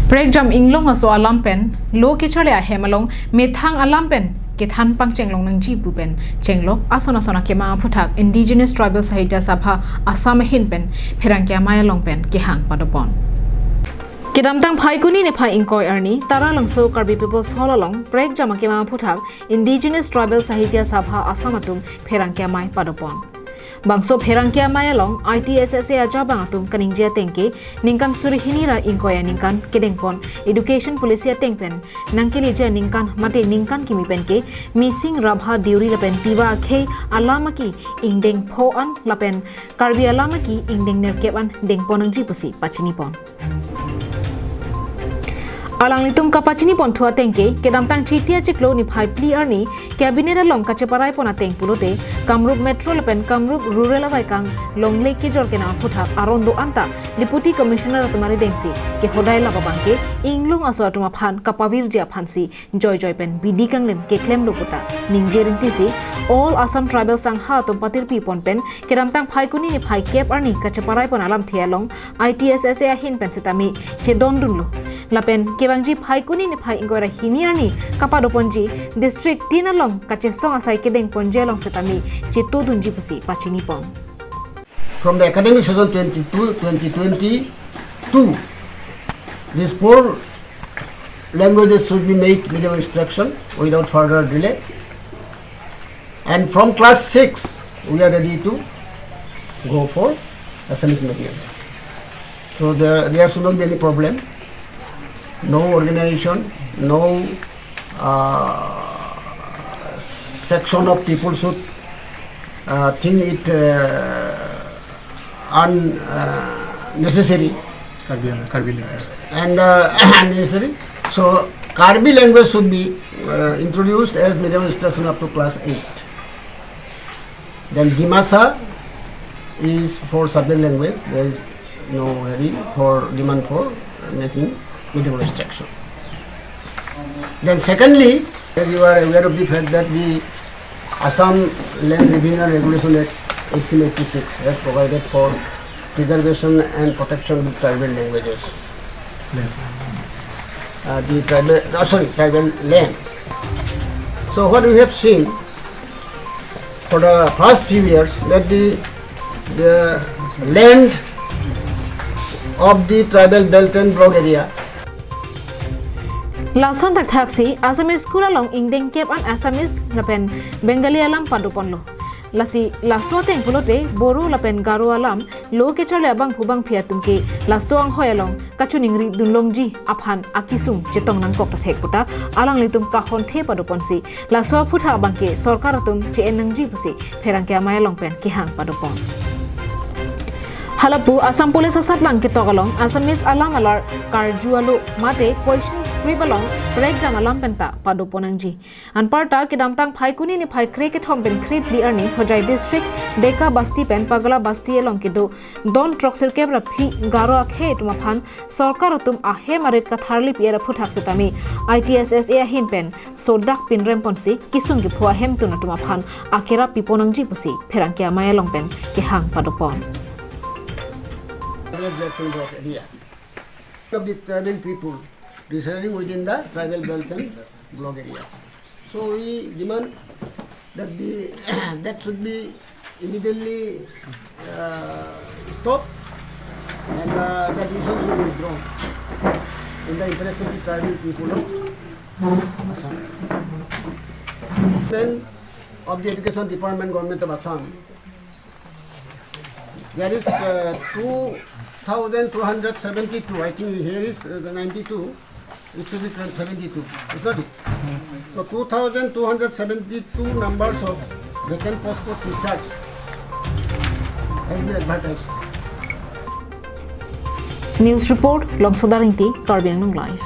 Prekjam inglong aso alampen lo kichale a hemalong methang alampen kethan pang chenglong nang ji bupen chenglok asona sona kema phuthak indigenous tribal sahitya sabha assam hinpen pherangkya maya longpen kehang padopon Kedamtang phaikuni ne phai inkoi arni tara langso Karbi people's hall along Prekjam kema phuthak indigenous tribal sahitya sabha assam atum pherangkya mai padopon Bangso pherangkya maya long ITSSA aja bang atum kaningja tengke ningkan surihinira inkoya ningkan kedengpon education policy tengpen nangkilija ningkan mate ningkan kimipen ke missing rabha diuri lapen piwa khe alamaki ingdeng pho an lapen Karbi alamaki ingdeng nerkeban dengponang ji pusi pachinipon Alang litum kapachini pon thua tengke kedamtang chitia chiklo ni phai pli arni cabinet along kacheparai pona teng pulote Kamrup metro lapen Kamrup rural avaikang longle ke jor kena phuthak arondo anta deputy commissioner atumari dengsi ke hodai laba bangke inglung aso atuma phan kapavir jia phansi joy pen bidikang lem ke klem loputa ningjerin tisi all Assam tribal sangha atum patir pi pon pen kedamtang phai kuni ni phai kep arni kacheparai pon alam thialong ITSSA hin pen sitami chedon dunlo lapen kebangji phai kuni ni phai ingora hiniarni kapadoponji district tinalong kachesong asai kedeng ponjelong setami cheto dunji pusi pachini pon From the academic session 2022, these 4 languages should be made medium instruction without further delay. And from class 6, we are ready to go for Assamese medium. So there should not be any problem. No organization, no section of people should think it unnecessary and unnecessary. So Karbi language should be introduced as medium instruction up to class 8. Then Dimasa is for subject language. There is no hurry for demand for making medium instruction. Then secondly, you are aware of the fact that the Assam Land Revenue and Regulation Act 1886 has provided for preservation and protection of tribal languages. Tribal land. So what we have seen for the past few years that the land of the tribal belt and road area Lason tak taksi Assamese school along ingdeng kep an Assamese lapen Bengali alam paduponlo lasi laso teng pulote boru lapen garo alam lo ke chale abang phubang phiatum ke laso ang hoyalong kachuningri dunlongji aphan akisung chetong nang kok thek puta alang litum kahon the paduponsi laso phutha bangke sarkar atum che enangji pusi pherangke amayalong pen kehang padupon Halapu Assam Police asat lang ke togalong Assamese alam alar karjualo mate questions Ribalong, Prekjam alam penta padoponangji. Anparta kedamtang phai kuni ni phai kre ke thom ben kre pli arni hojai district deka basti pen pagala basti elong ke do don troxer kebra phi garo akhe tuma phan sarkar tum ahe marit ka tharli piera phuthak setami ITSSA hin pen sodak pin remponsi kisung ki phua hem tuna tuma phan akera piponangji pusi pherangkya mayalong pen ke hang padopon. Of the tribal people residing within the tribal belt and block area. So we demand that that should be immediately stopped and that decision should be withdrawn in the interest of the tribal people of Assam. Then of the Education Department, Government of Assam, there is 2,272. I think here is 92. It should be 72. Is not it? So 2,272 numbers of vacant post for research has been advertised. News report Longsodarinti Karbi Live.